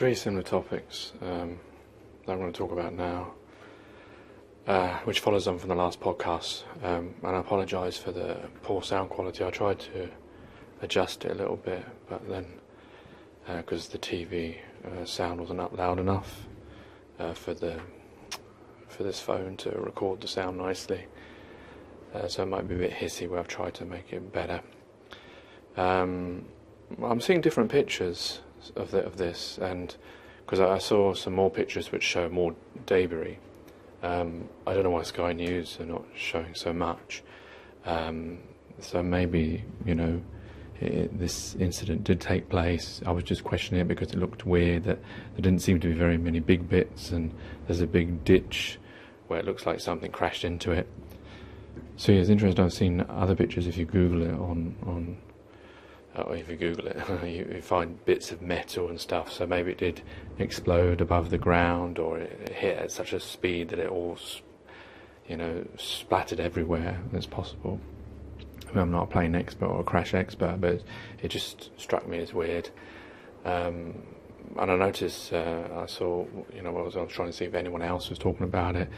three similar topics that I'm going to talk about now, which follows on from the last podcast, and I apologise for the poor sound quality. I tried to adjust it a little bit, but then because the TV sound wasn't up loud enough for this phone to record the sound nicely, so it might be a bit hissy where I've tried to make it better. I'm seeing different pictures of this, and because I saw some more pictures which show more debris. I don't know why Sky News are not showing so much. So maybe, this incident did take place. I was just questioning it because it looked weird that there didn't seem to be very many big bits, and there's a big ditch where it looks like something crashed into it. So yeah, it's interesting. I've seen other pictures. If you Google it you find bits of metal and stuff. So maybe it did explode above the ground, or it hit at such a speed that it all, splattered everywhere. That's possible. I'm not a plane expert or a crash expert, but it just struck me as weird. And I noticed, I saw, I was trying to see if anyone else was talking about it,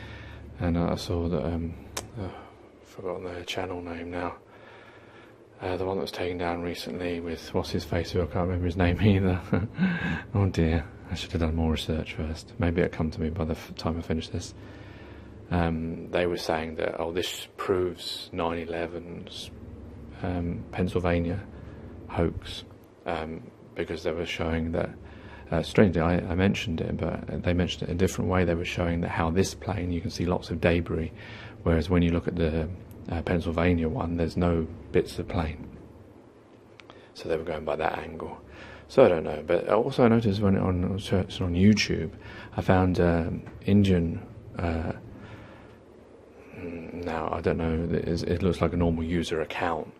and I saw that, I've forgotten the channel name now, the one that was taken down recently with, what's his face, who I can't remember his name either. Oh dear, I should have done more research first. Maybe it'll come to me by the time I finish this. They were saying that, this proves 9/11's Pennsylvania hoax, because they were showing that, strangely, I mentioned it, but they mentioned it a different way. They were showing that how this plane, you can see lots of debris, whereas when you look at the Pennsylvania one, there's no bits of plane. So they were going by that angle. So I don't know, but also I noticed when on YouTube, I found Indian. Now I don't know. It looks like a normal user account,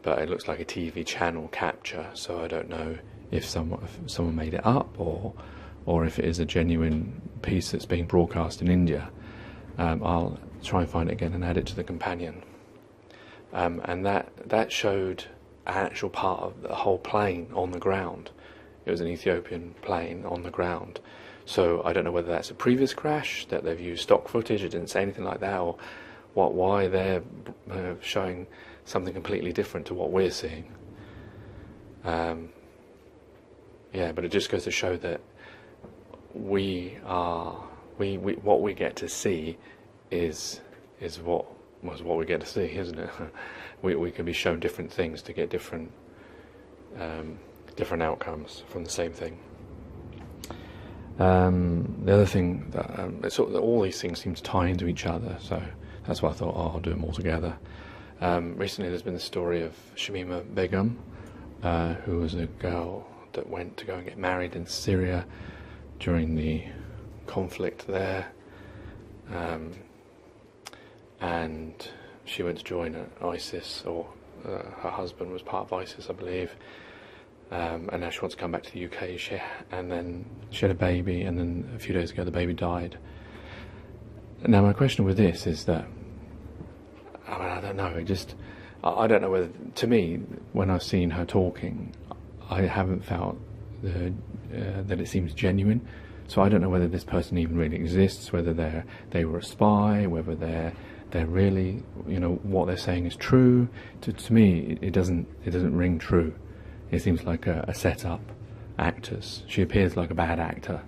but it looks like a TV channel capture. So I don't know if someone made it up, or if it is a genuine piece that's being broadcast in India. I'll try and find it again and add it to the companion. And that showed an actual part of the whole plane on the ground. It was an Ethiopian plane on the ground. So I don't know whether that's a previous crash, that they've used stock footage. It didn't say anything like that, or why they're showing something completely different to what we're seeing. But it just goes to show that what we get to see is what we get to see, isn't it? we can be shown different things to get different outcomes from the same thing. The other thing that all these things seem to tie into each other, so that's why I thought, I'll do them all together. Recently, there's been the story of Shamima Begum, who was a girl that went to go and get married in Syria during the conflict there, and she went to join ISIS, or her husband was part of ISIS, I believe. And now she wants to come back to the UK, and then she had a baby, and then a few days ago the baby died. Now my question with this is that, I don't know, I don't know whether, to me, when I've seen her talking, I haven't felt that it seems genuine. So I don't know whether this person even really exists, whether they were a spy, whether they're really, what they're saying is true. To me, it doesn't ring true. It seems like a set-up actress. She appears like a bad actor.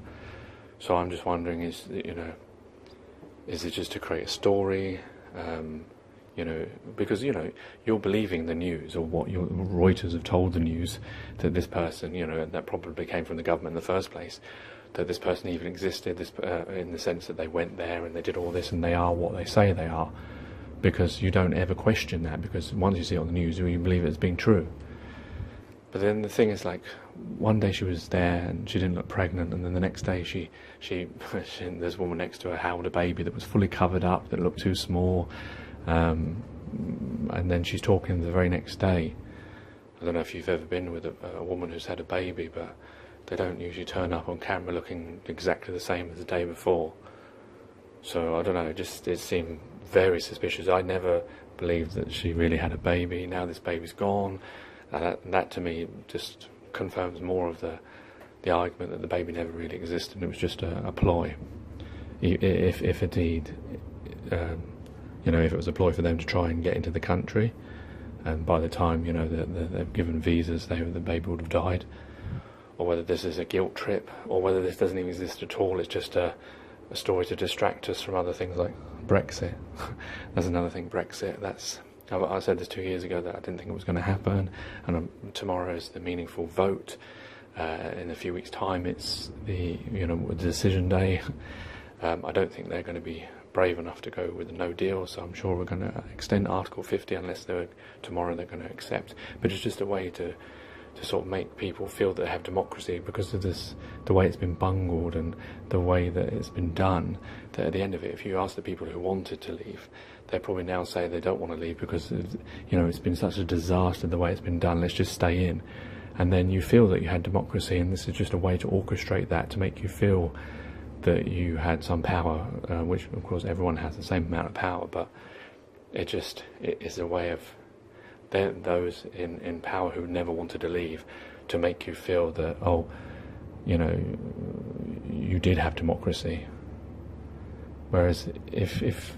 So I'm just wondering, is it just to create a story? Because you're believing the news, or what Reuters have told the news, that this person, that probably came from the government in the first place, that this person even existed, in the sense that they went there and they did all this and they are what they say they are, because you don't ever question that, because once you see it on the news, you believe it as being true. But then the thing is, like, one day she was there and she didn't look pregnant, and then the next day there's a woman next to her held a baby that was fully covered up, that looked too small, and then she's talking the very next day. I don't know if you've ever been with a woman who's had a baby, but they don't usually turn up on camera looking exactly the same as the day before. So I don't know, it seemed very suspicious. I never believed that she really had a baby. Now this baby's gone. That to me just confirms more of the argument that the baby never really existed and it was just a ploy. If indeed, if it was a ploy for them to try and get into the country, and by the time they've given visas, the baby would have died, or whether this is a guilt trip, or whether this doesn't even exist at all. It's just a story to distract us from other things like Brexit. That's another thing. Brexit. I said this 2 years ago that I didn't think it was going to happen, and tomorrow is the meaningful vote. In a few weeks' time, it's the decision day. I don't think they're going to be brave enough to go with a no deal, so I'm sure we're going to extend Article 50 unless tomorrow they're going to accept. But it's just a way to sort of make people feel that they have democracy because of the way it's been bungled and the way that it's been done, that at the end of it, if you ask the people who wanted to leave, they probably now say they don't want to leave because it's been such a disaster the way it's been done, let's just stay in. And then you feel that you had democracy, and this is just a way to orchestrate that, to make you feel that you had some power, which of course everyone has the same amount of power, but it is a way of those in power who never wanted to leave, to make you feel that, you did have democracy. Whereas if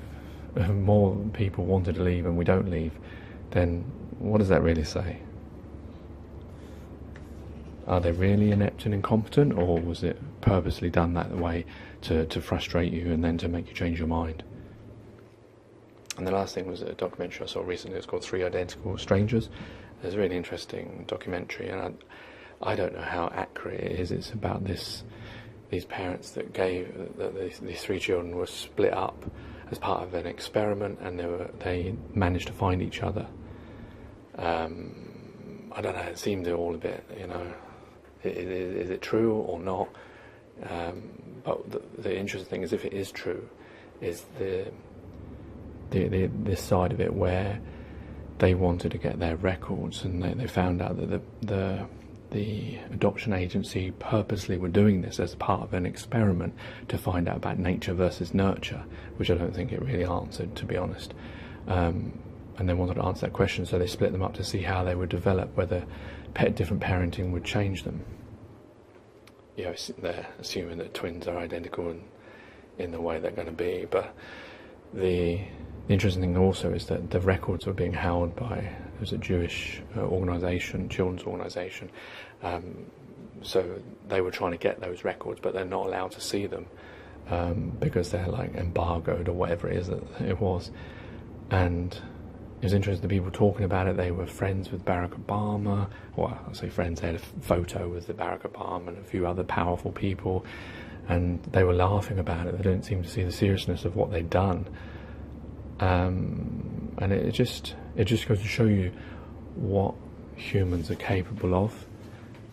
more people wanted to leave and we don't leave, then what does that really say? Are they really inept and incompetent, or was it purposely done that way to frustrate you and then to make you change your mind? And the last thing was a documentary I saw recently. It's called 3 Identical Strangers. It's a really interesting documentary, and I don't know how accurate it is. It's about these parents that these 3 children were split up as part of an experiment, and they managed to find each other. I don't know. It seemed all a bit, is it true or not? But the interesting thing is, if it is true, is this side of it where they wanted to get their records, and they found out that the adoption agency purposely were doing this as part of an experiment to find out about nature versus nurture, which I don't think it really answered, to be honest. And they wanted to answer that question, so they split them up to see how they would develop, whether different parenting would change them. They're assuming that twins are identical in the way they're going to be, but the interesting thing also is that the records were being held by, it was a Jewish organisation, children's organisation, so they were trying to get those records, but they're not allowed to see them because they're like embargoed or whatever it is that it was. And it was interesting, the people talking about it, they were friends with Barack Obama. Well, I say friends, they had a photo with the Barack Obama and a few other powerful people, and they were laughing about it. They didn't seem to see the seriousness of what they'd done. And it just goes to show you what humans are capable of,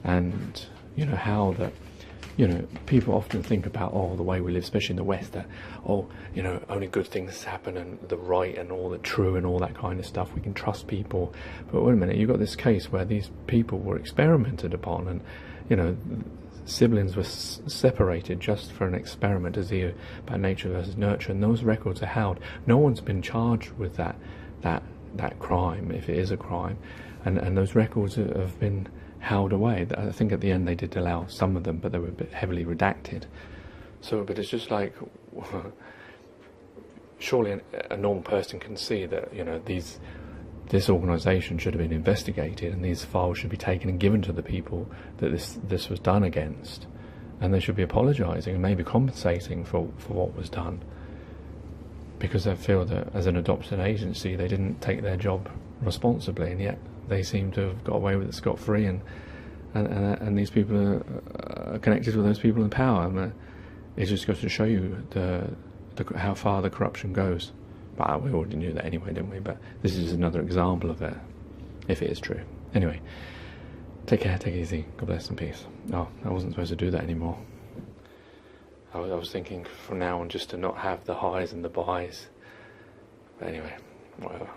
and how that people often think about the way we live, especially in the West, that only good things happen, and the right and all the true and all that kind of stuff, we can trust people. But wait a minute, you've got this case where these people were experimented upon, and siblings were separated just for an experiment to see about nature versus nurture, and those records are held. No one's been charged with that crime, if it is a crime, and those records have been held away. I think at the end they did allow some of them, but they were a bit heavily redacted. But it's just like, surely a normal person can see that this organisation should have been investigated, and these files should be taken and given to the people that this was done against, and they should be apologising and maybe compensating for what was done, because they feel that as an adoption agency they didn't take their job responsibly, and yet they seem to have got away with it scot-free, and these people are connected with those people in power. And it just goes to show you how far the corruption goes. But we already knew that anyway, didn't we? But this is another example of it, if it is true. Anyway, take care, take it easy, God bless and peace. Oh, I wasn't supposed to do that anymore. I was thinking from now on just to not have the highs and the buys. But anyway, whatever.